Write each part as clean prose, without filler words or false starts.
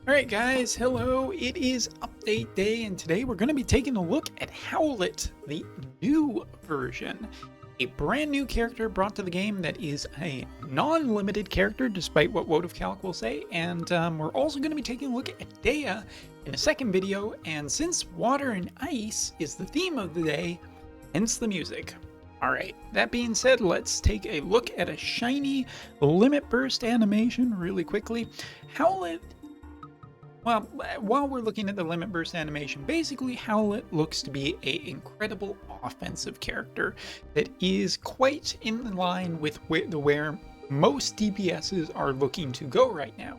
Alright guys, hello, it is update day and today we're going to be taking a look at Howlett, the new version. A brand new character brought to the game that is a non-limited character despite what Wotv will say, and we're also going to be taking a look at Dea in a second video, and since water and ice is the theme of the day, hence the music. Alright, that being said, let's take a look at a shiny limit burst animation really quickly. Howlett, well, while we're looking at the limit burst animation, basically Howlett looks to be an incredible offensive character that is quite in line with where most DPSs are looking to go right now.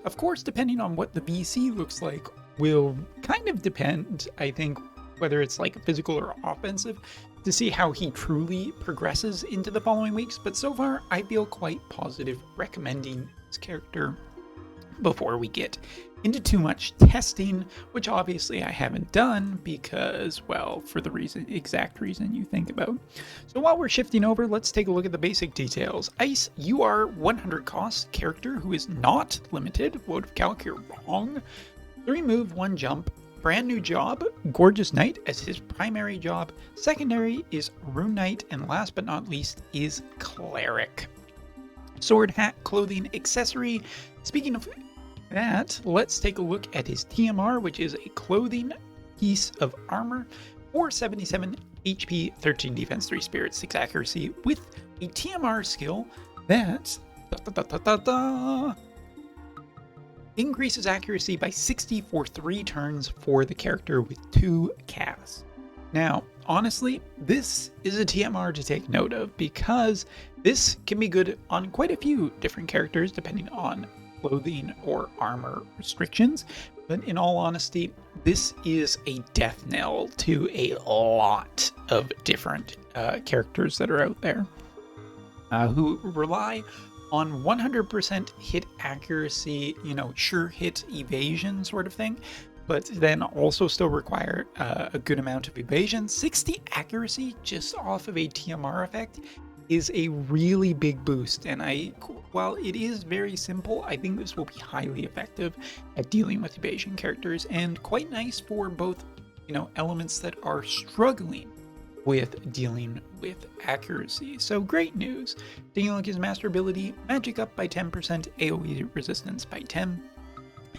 Of course, depending on what the VC looks like will kind of depend, I think, whether it's like physical or offensive, to see how he truly progresses into the following weeks. But so far, I feel quite positive recommending this character before we get into too much testing, which obviously I haven't done because, well, for the exact reason you think about. So while we're shifting over, let's take a look at the basic details. Ice, you are 100 cost character who is not limited. Wotv, you're wrong. 3 move, 1 jump. Brand new job, Gorgeous Knight as his primary job. Secondary is Rune Knight, and last but not least is Cleric. Sword, hat, clothing, accessory. Speaking of that, let's take a look at his TMR, which is a clothing piece of armor, 477 HP, 13 defense, 3 spirit, 6 accuracy, with a TMR skill that increases accuracy by 60 for 3 turns for the character with 2 casts. Now, honestly, this is a TMR to take note of because this can be good on quite a few different characters depending on clothing or armor restrictions, but in all honesty, this is a death knell to a lot of different characters that are out there who rely on 100% hit accuracy, sure hit evasion sort of thing, but then also still require a good amount of evasion. 60 accuracy just off of a TMR effect is a really big boost, and while it is very simple, I think this will be highly effective at dealing with evasion characters and quite nice for both, elements that are struggling with dealing with accuracy. So great news. Taking a look at his master ability, magic up by 10%, AoE resistance by 10,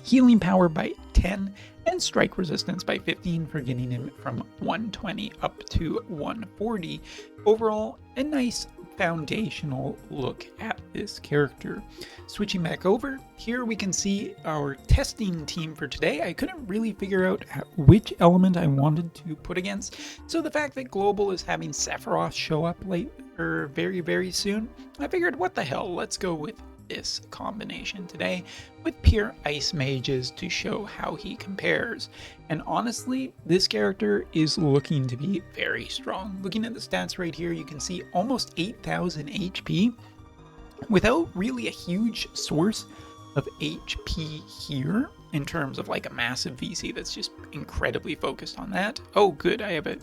healing power by 10, and strike resistance by 15 for getting him from 120 up to 140. Overall, a nice foundational look at this character. Switching back over, here we can see our testing team for today. I couldn't really figure out which element I wanted to put against, so the fact that Global is having Sephiroth show up very, very soon, I figured, what the hell, let's go with this combination today with pure ice mages to show how he compares. And honestly, this character is looking to be very strong. Looking at the stats right here, you can see almost 8,000 HP without really a huge source of HP here in terms of like a massive VC that's just incredibly focused on that. Oh good, I have a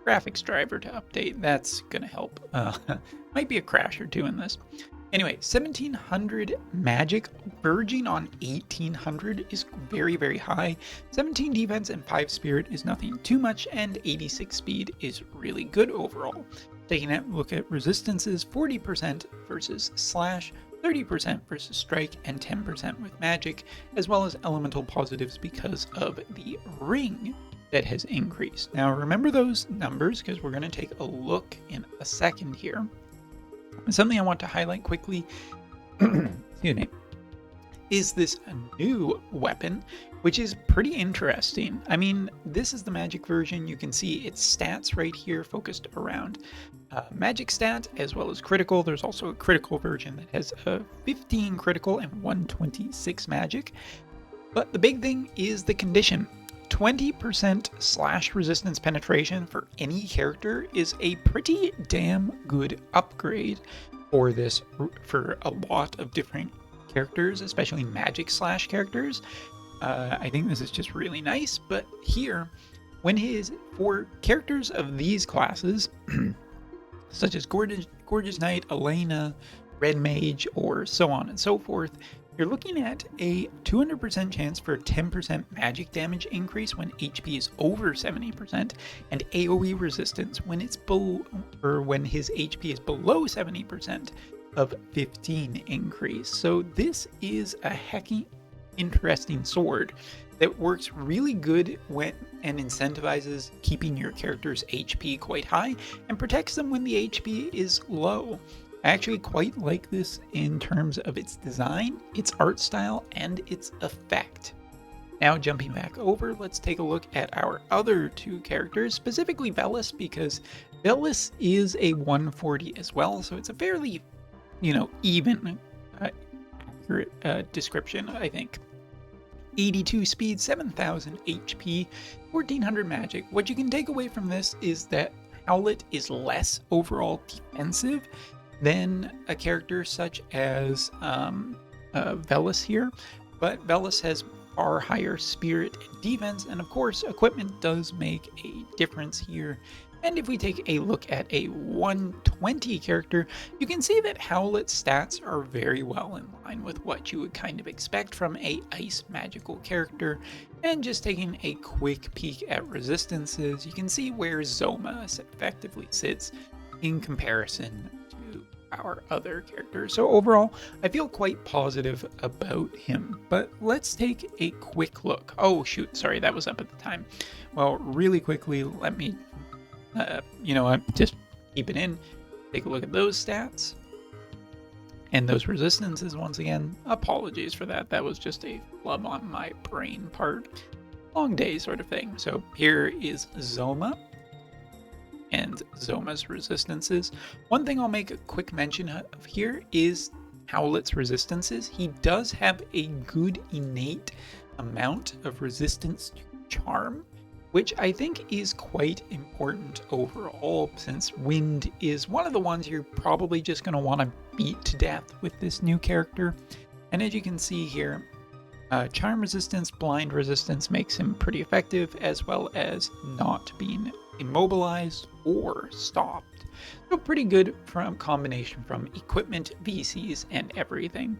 graphics driver to update. That's gonna help. Might be a crash or two in this. Anyway, 1700 magic, verging on 1800 is very, very high. 17 defense and 5 spirit is nothing too much, and 86 speed is really good overall. Taking a look at resistances, 40% versus slash, 30% versus strike, and 10% with magic, as well as elemental positives because of the ring that has increased. Now remember those numbers because we're going to take a look in a second here. Something I want to highlight quickly excuse me, is this new weapon, which is pretty interesting. I mean, this is the magic version. You can see its stats right here focused around magic stat as well as critical. There's also a critical version that has a 15 critical and 126 magic. But the big thing is the condition. 20% slash resistance penetration for any character is a pretty damn good upgrade for this, for a lot of different characters, especially magic slash characters. I think this is just really nice, but here, for characters of these classes, such as Gorgeous Knight, Elena, Red Mage, or so on and so forth, you're looking at a 200% chance for 10% magic damage increase when HP is over 70%, and AoE resistance when it's below, or when his HP is below 70% of 15 increase. So this is a hecky interesting sword that works really good when and incentivizes keeping your character's HP quite high and protects them when the HP is low. I actually quite like this in terms of its design, its art style, and its effect. Now jumping back over, let's take a look at our other two characters, specifically Velis, because Velis is a 140 as well, so it's a fairly, even accurate description, I think. 82 speed, 7000 HP, 1400 magic. What you can take away from this is that Howlett is less overall defensive than a character such as Velis here, but Velis has far higher spirit and defense, and of course equipment does make a difference here. And if we take a look at a 120 character, you can see that Howlett's stats are very well in line with what you would kind of expect from a ice magical character. And just taking a quick peek at resistances, you can see where Zoma effectively sits in comparison to our other characters. So overall, I feel quite positive about him. But let's take a quick look. Oh shoot, sorry, that was up at the time. Well, really quickly, let me just keep it in, take a look at those stats and those resistances once again. Apologies for that. That was just a flub on my brain part. Long day sort of thing. So here is Zoma and Zoma's resistances. One thing I'll make a quick mention of here is Howlett's resistances. He does have a good innate amount of resistance to charm, which I think is quite important overall, since wind is one of the ones you're probably just going to want to beat to death with this new character. And as you can see here, charm resistance, blind resistance makes him pretty effective, as well as not being immobilized or stopped. So pretty good from combination from equipment, VCs, and everything.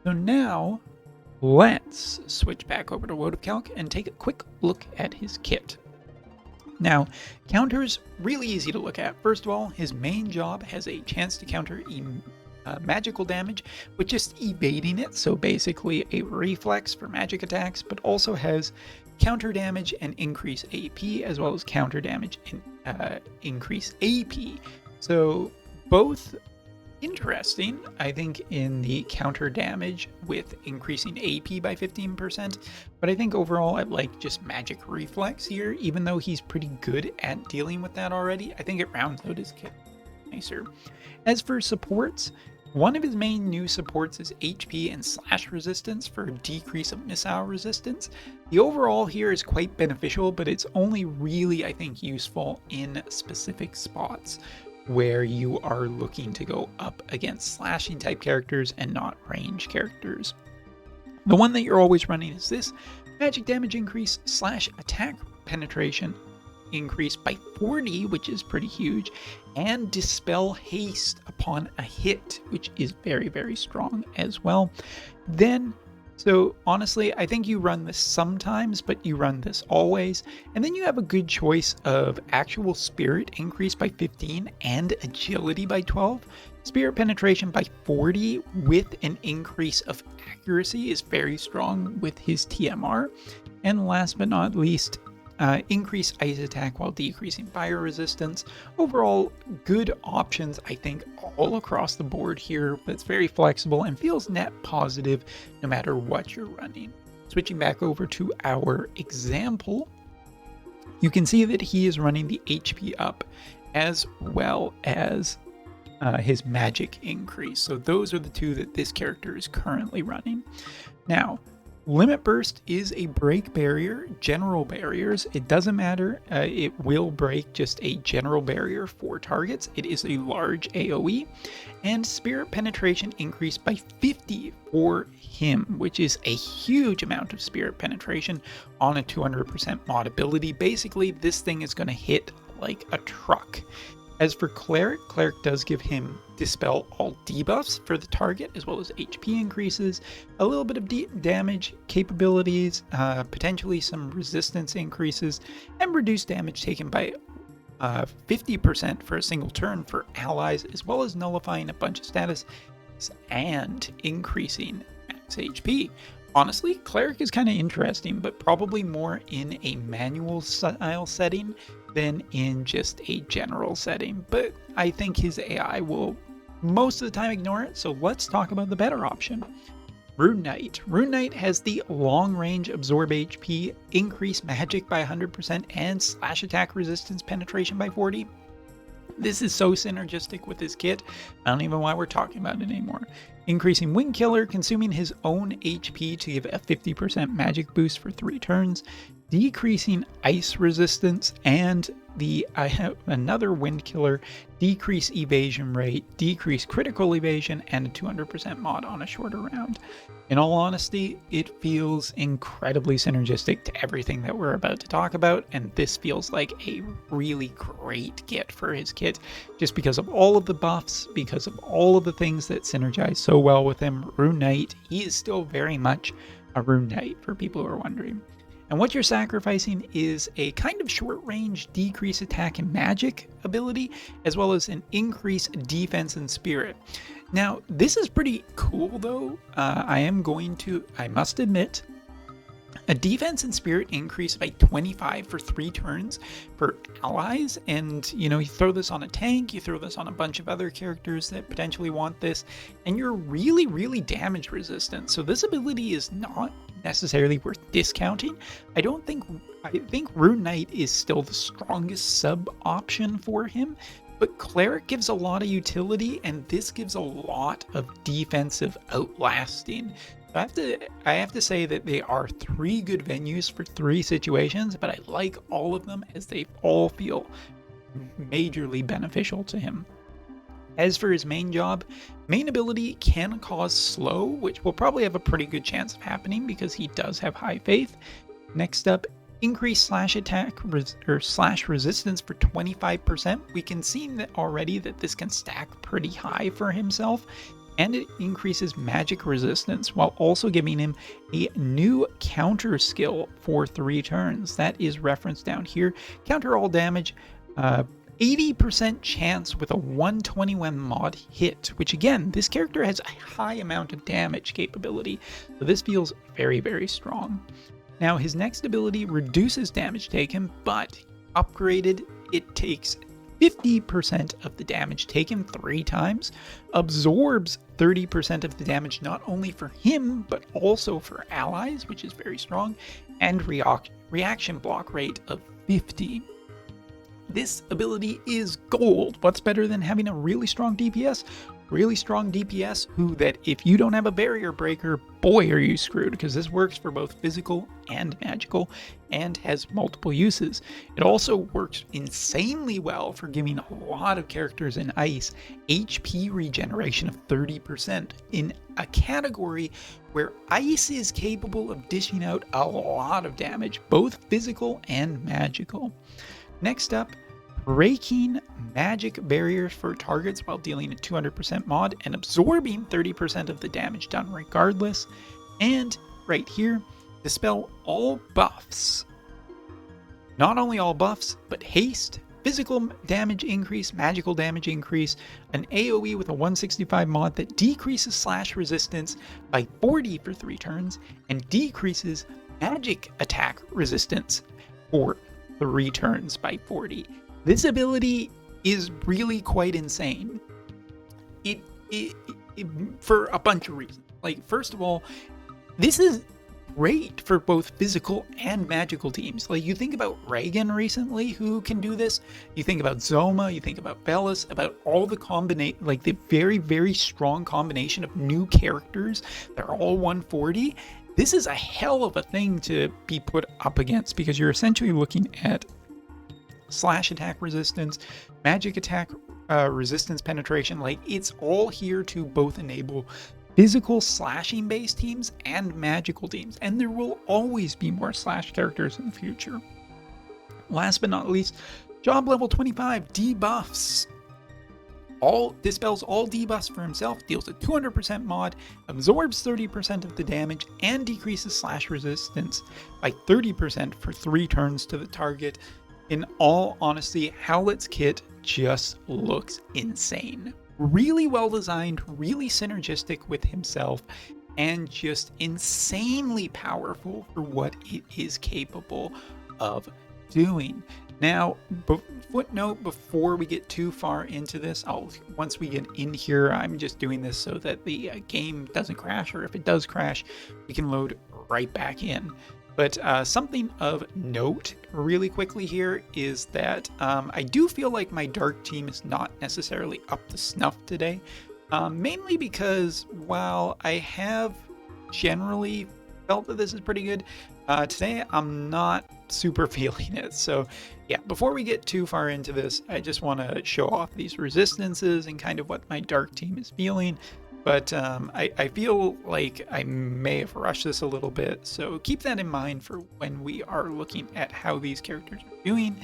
So now let's switch back over to Wotv Calc and take a quick look at his kit. Now, counters, really easy to look at. First of all, his main job has a chance to counter magical damage with just evading it, so basically a reflex for magic attacks, but also has counter damage and increase AP, as well as counter damage and increase AP. So both interesting, I think, in the counter damage with increasing AP by 15%, but I think overall I like just magic reflex here, even though he's pretty good at dealing with that already. I think it rounds out his kit nicer. As for supports, one of his main new supports is HP and slash resistance for decrease of missile resistance. The overall here is quite beneficial, but it's only really, I think, useful in specific spots where you are looking to go up against slashing type characters and not range characters. The one that you're always running is this: magic damage increase slash attack penetration increase by 40, which is pretty huge, and dispel haste upon a hit, which is very, very strong as well. So honestly, I think you run this sometimes, but you run this always. And then you have a good choice of actual spirit increase by 15 and agility by 12. Spirit penetration by 40 with an increase of accuracy is very strong with his TMR. And last but not least, increase ice attack while decreasing fire resistance. Overall, good options, I think, all across the board here, but it's very flexible and feels net positive no matter what you're running. Switching back over to our example, you can see that he is running the HP up as well as his magic increase. So those are the two that this character is currently running. Now, Limit Burst is a break barrier, general barriers. It doesn't matter. It will break just a general barrier for targets. It is a large AoE. And Spirit Penetration increased by 50 for him, which is a huge amount of Spirit Penetration on a 200% mod ability. Basically, this thing is going to hit like a truck. As for Cleric, Cleric does give him Dispel all debuffs for the target, as well as HP increases, a little bit of damage capabilities, potentially some resistance increases, and reduced damage taken by 50% for a single turn for allies, as well as nullifying a bunch of status and increasing max HP. Honestly, Cleric is kind of interesting, but probably more in a manual style setting than in just a general setting. But I think his AI will most of the time ignore it, so let's talk about the better option. Rune Knight. Rune Knight has the long range absorb HP, increase magic by 100%, and slash attack resistance penetration by 40. This is so synergistic with his kit, I don't even know why we're talking about it anymore. Increasing Wind Killer, consuming his own HP to give a 50% magic boost for 3 turns, decreasing ice resistance, and I have another Wind Killer, decrease evasion rate, decrease critical evasion, and a 200% mod on a shorter round. In all honesty, it feels incredibly synergistic to everything that we're about to talk about, and this feels like a really great kit for his kit, just because of all of the buffs, because of all of the things that synergize so well with him. Rune Knight, he is still very much a Rune Knight, for people who are wondering. And what you're sacrificing is a kind of short-range decrease attack and magic ability, as well as an increase defense and spirit. Now, this is pretty cool, though. I must admit, a defense and spirit increase by 25 for 3 turns for allies, and you throw this on a tank, you throw this on a bunch of other characters that potentially want this, and you're really, really damage resistant. So this ability is not necessarily worth discounting. I think Rune Knight is still the strongest sub option for him, but Cleric gives a lot of utility, and this gives a lot of defensive outlasting. I have to say that they are 3 good venues for 3 situations, but I like all of them as they all feel majorly beneficial to him. As for his main job, main ability can cause slow, which will probably have a pretty good chance of happening because he does have high faith. Next up, increase slash attack or slash resistance for 25%. We can see that already that this can stack pretty high for himself, and it increases magic resistance while also giving him a new counter skill for 3 turns. That is referenced down here. Counter all damage, 80% chance with a 121 mod hit, which again, this character has a high amount of damage capability, so this feels very, very strong. Now, his next ability reduces damage taken, but upgraded, it takes 50% of the damage taken 3 times, absorbs 30% of the damage not only for him, but also for allies, which is very strong, and reaction block rate of 50. This ability is gold. What's better than having a really strong DPS? Really strong DPS who that if you don't have a barrier breaker, boy are you screwed, because this works for both physical and magical and has multiple uses. It also works insanely well for giving a lot of characters in ice HP regeneration of 30% in a category where ice is capable of dishing out a lot of damage, both physical and magical. Next up, breaking magic barriers for targets while dealing a 200% mod and absorbing 30% of the damage done regardless. And right here, dispel all buffs. Not only all buffs, but haste, physical damage increase, magical damage increase, an AoE with a 165 mod that decreases slash resistance by 40 for 3 turns, and decreases magic attack resistance for 3 turns by 40. This ability is really quite insane. It for a bunch of reasons. Like, first of all, this is great for both physical and magical teams. Like, you think about Reagan recently, who can do this. You think about Zoma, you think about Bellis, about all the the very, very strong combination of new characters. They're all 140. This is a hell of a thing to be put up against, because you're essentially looking at slash attack resistance, magic attack resistance penetration. Like, it's all here to both enable physical slashing based teams and magical teams, and there will always be more slash characters in the future. Last but not least, Job level 25, debuffs. Dispels all debuffs for himself, deals a 200% mod, absorbs 30% of the damage, and decreases slash resistance by 30% for 3 turns to the target. In all honesty, Howlett's kit just looks insane. Really well designed, really synergistic with himself, and just insanely powerful for what it is capable of doing. Now, footnote before we get too far into this, once we get in here, I'm just doing this so that the game doesn't crash, or if it does crash, we can load right back in. But something of note really quickly here is that I do feel like my dark team is not necessarily up to snuff today, mainly because while I have generally felt that this is pretty good, today I'm not super feeling it. So yeah, before we get too far into this, I just want to show off these resistances and kind of what my dark team is feeling. But I feel like I may have rushed this a little bit, so keep that in mind for when we are looking at how these characters are doing,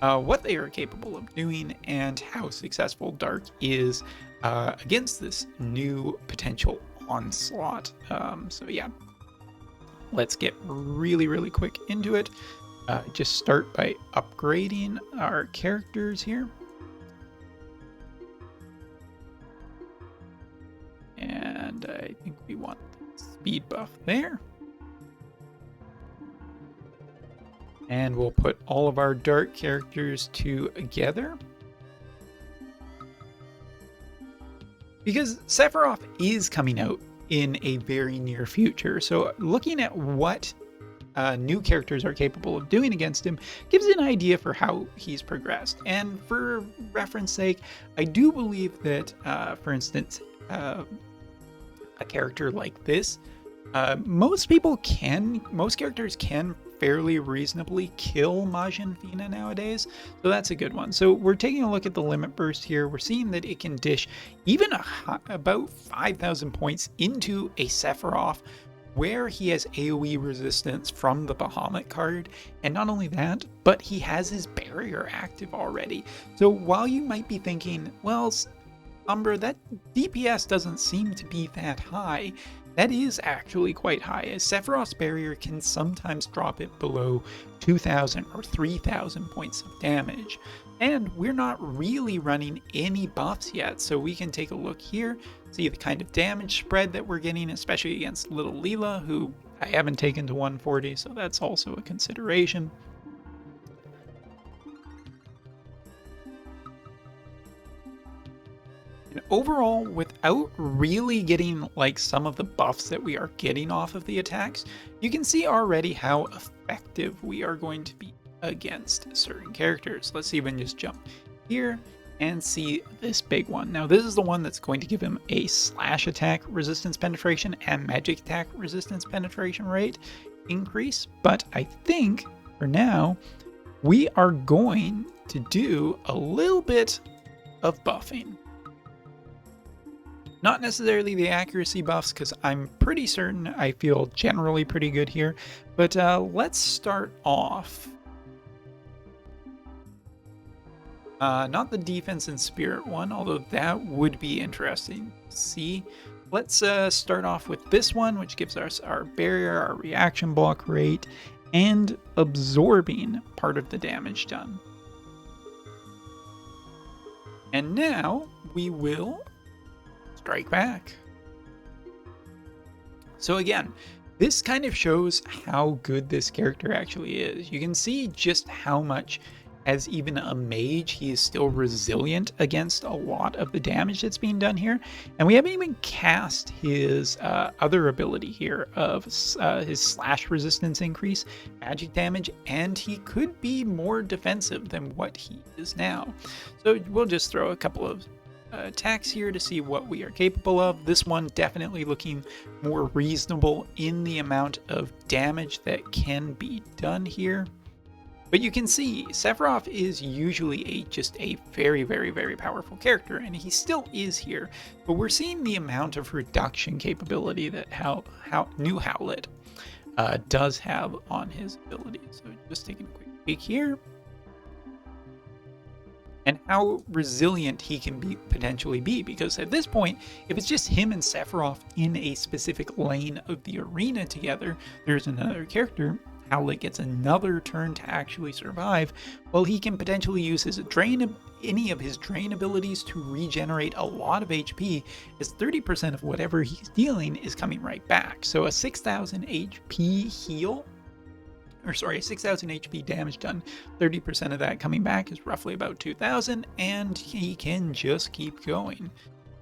what they are capable of doing, and how successful Dark is against this new potential onslaught. So yeah, let's get really quick into it. Just start by upgrading our characters here. And I think we want the speed buff there. And we'll put all of our dark characters together. Because Sephiroth is coming out in a very near future. So looking at what new characters are capable of doing against him gives an idea for how he's progressed. And for reference sake, I do believe that, for instance, a character like this, most characters can fairly reasonably kill Majin Fina nowadays, so that's a good one. So we're taking a look at the limit burst here. We're seeing that it can dish even about 5,000 points into a Sephiroth, where he has AoE resistance from the Bahamut card, and not only that, but he has his barrier active already. So while you might be thinking, well, Umbra, that DPS doesn't seem to be that high, that is actually quite high, as Sephiroth's barrier can sometimes drop it below 2,000 or 3,000 points of damage. And we're not really running any buffs yet, so we can take a look here, see the kind of damage spread that we're getting, especially against Little Leela, who I haven't taken to 140, so that's also a consideration. And overall, without really getting like some of the buffs that we are getting off of the attacks, you can see already how effective we are going to be against certain characters. Let's see if we can just jump here and see this big one. Now this is the one that's going to give him a slash attack resistance penetration and magic attack resistance penetration rate increase, but I think for now we are going to do a little bit of buffing. Not necessarily the accuracy buffs, because I'm pretty certain I feel generally pretty good here, but let's start off. Not the defense and spirit one, although that would be interesting to see. Let's start off with this one, which gives us our barrier, our reaction block rate, and absorbing part of the damage done. And now we will strike back. So again, this kind of shows how good this character actually is. You can see just how much, as even a mage, he is still resilient against a lot of the damage that's being done here. And we haven't even cast his other ability here of his slash resistance increase, magic damage, and he could be more defensive than what he is now. So we'll just throw a couple of attacks here to see what we are capable of. This one definitely looking more reasonable in the amount of damage that can be done here. But you can see Sephiroth is usually just a very powerful character, and he still is here, but we're seeing the amount of reduction capability that new Howlett does have on his abilities. So just taking a quick peek here. and how resilient he can potentially be, because at this point, if it's just him and Sephiroth in a specific lane of the arena together, there's another character, Howlett gets another turn to actually survive, well, he can potentially use any of his drain abilities to regenerate a lot of HP, as 30% of whatever he's dealing is coming right back. So a 6,000 HP heal, or sorry, 6,000 HP damage done, 30% of that coming back is roughly about 2,000, and he can just keep going.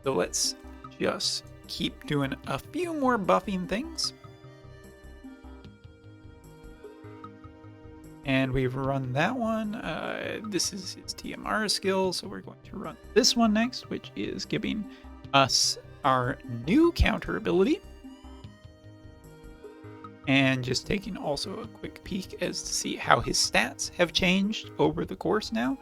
So let's just keep doing a few more buffing things. And we've run that one. This is his TMR skill, so we're going to run this one next, which is giving us our new counter ability. And just taking also a quick peek as to see how his stats have changed over the course now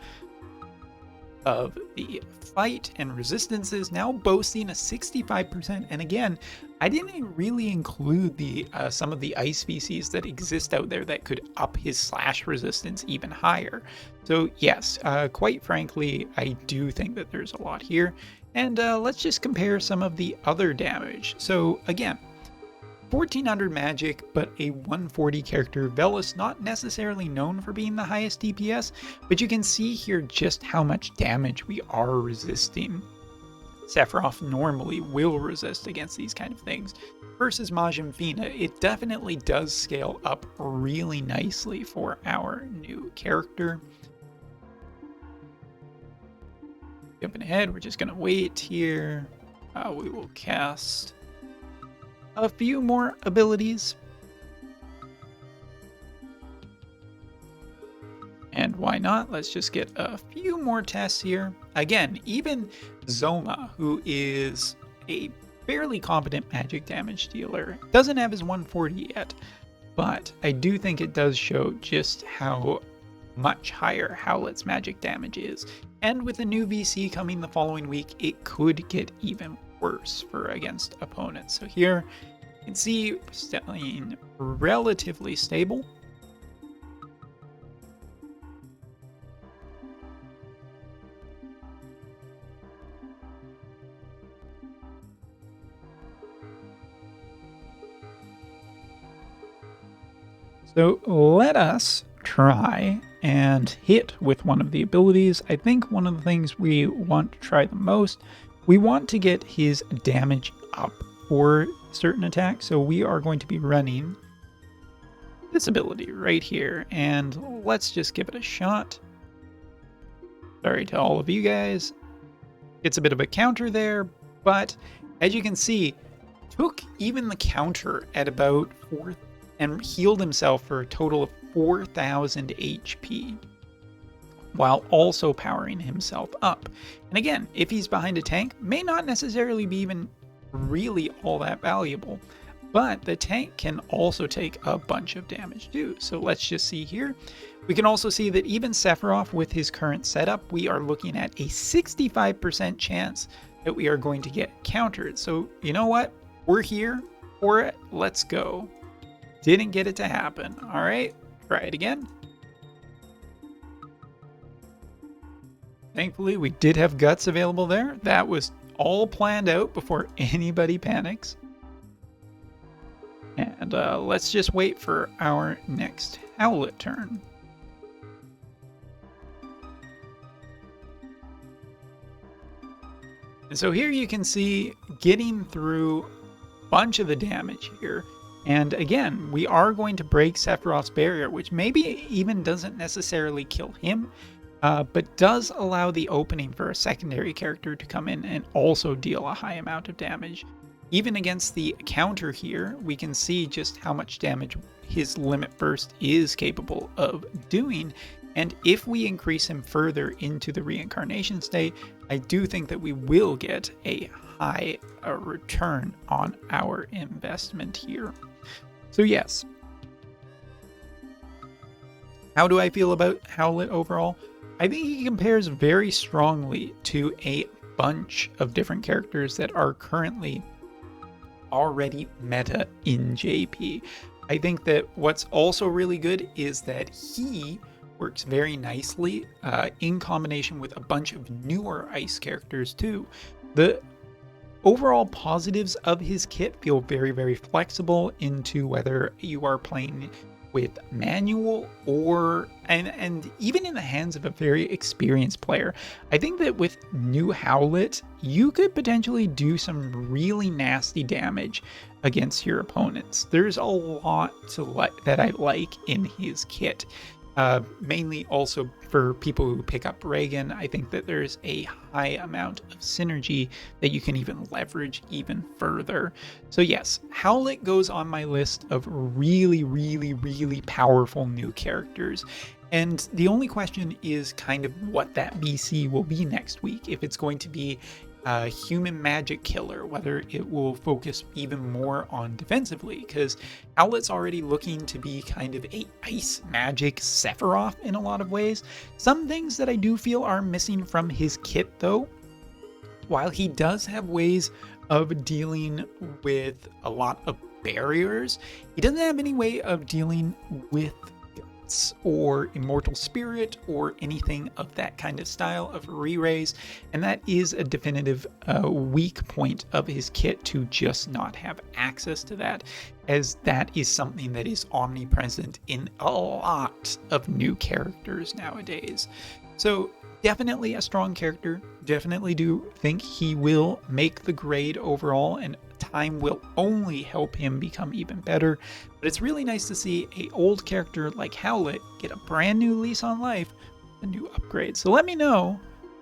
of the fight, and resistance is now boasting a 65%. And again, I didn't really include the some of the ice VCs that exist out there that could up his slash resistance even higher. So yes, quite frankly, I do think that there's a lot here. And let's just compare some of the other damage. So again, 1400 magic, but a 140 character. Velis not necessarily known for being the highest DPS, but you can see here just how much damage we are resisting. Sephiroth normally will resist against these kind of things. Versus Majin Fina, it definitely does scale up really nicely for our new character. Jumping ahead, we're just going to wait here. We will cast a few more abilities. And why not? Let's just get a few more tests here. Again, even Zoma, who is a fairly competent magic damage dealer, doesn't have his 140 yet, but I do think it does show just how much higher Howlett's magic damage is. And with a new VC coming the following week, it could get even worse for against opponents. So here you can see staying relatively stable. So let us try and hit with one of the abilities. I think one of the things we want to try the most, we want to get his damage up for certain attacks. So we are going to be running this ability right here, and let's just give it a shot. Sorry to all of you guys. It's a bit of a counter there, but as you can see, took even the counter at about 4 and healed himself for a total of 4,000 HP, while also powering himself up. And again, if he's behind a tank, may not necessarily be even really all that valuable, but the tank can also take a bunch of damage too. So let's just see here. We can also see that even Sephiroth, with his current setup, we are looking at a 65% chance that we are going to get countered. So you know what? We're here for it. Let's go. Didn't get it to happen. All right, try it again. Thankfully, we did have guts available there. That was all planned out before anybody panics. And let's just wait for our next Howlett turn. And so here you can see getting through a bunch of the damage here. And again, we are going to break Sephiroth's barrier, which maybe even doesn't necessarily kill him, but does allow the opening for a secondary character to come in and also deal a high amount of damage. Even against the counter here, we can see just how much damage his limit burst is capable of doing. And if we increase him further into the reincarnation state, I do think that we will get a high return on our investment here. So yes. How do I feel about Howlett overall? I think he compares very strongly to a bunch of different characters that are currently already meta in JP. I think that what's also really good is that he works very nicely in combination with a bunch of newer ice characters too. The overall positives of his kit feel very, very flexible into whether you are playing with manual or and even in the hands of a very experienced player. I think that with new Howlett, you could potentially do some really nasty damage against your opponents. There's a lot that I like in his kit. Mainly also for people who pick up Reagan, I think that there's a high amount of synergy that you can even leverage even further. So yes, Howlett goes on my list of really, really, really powerful new characters. And the only question is kind of what that BC will be next week. If it's going to be a human magic killer, whether it will focus even more on defensively, because Howlett's already looking to be kind of a ice magic Sephiroth in a lot of ways. Some things that I do feel are missing from his kit though, while he does have ways of dealing with a lot of barriers, he doesn't have any way of dealing with or Immortal Spirit or anything of that kind of style of re-raise, and that is a definitive weak point of his kit, to just not have access to that, as that is something that is omnipresent in a lot of new characters nowadays. So definitely a strong character, definitely do think he will make the grade overall, and time will only help him become even better. But it's really nice to see an old character like Howlett get a brand new lease on life with a new upgrade. So let me know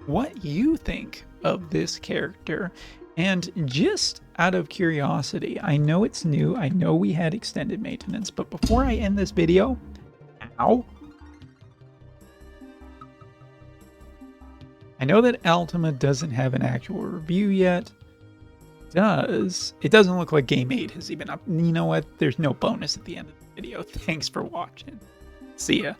what you think of this character. And just out of curiosity, I know it's new, I know we had extended maintenance, but before I end this video, I know that Ultima doesn't have an actual review yet. It doesn't look like Game 8 has even up. You know what? There's no bonus at the end of the video. Thanks for watching. See ya.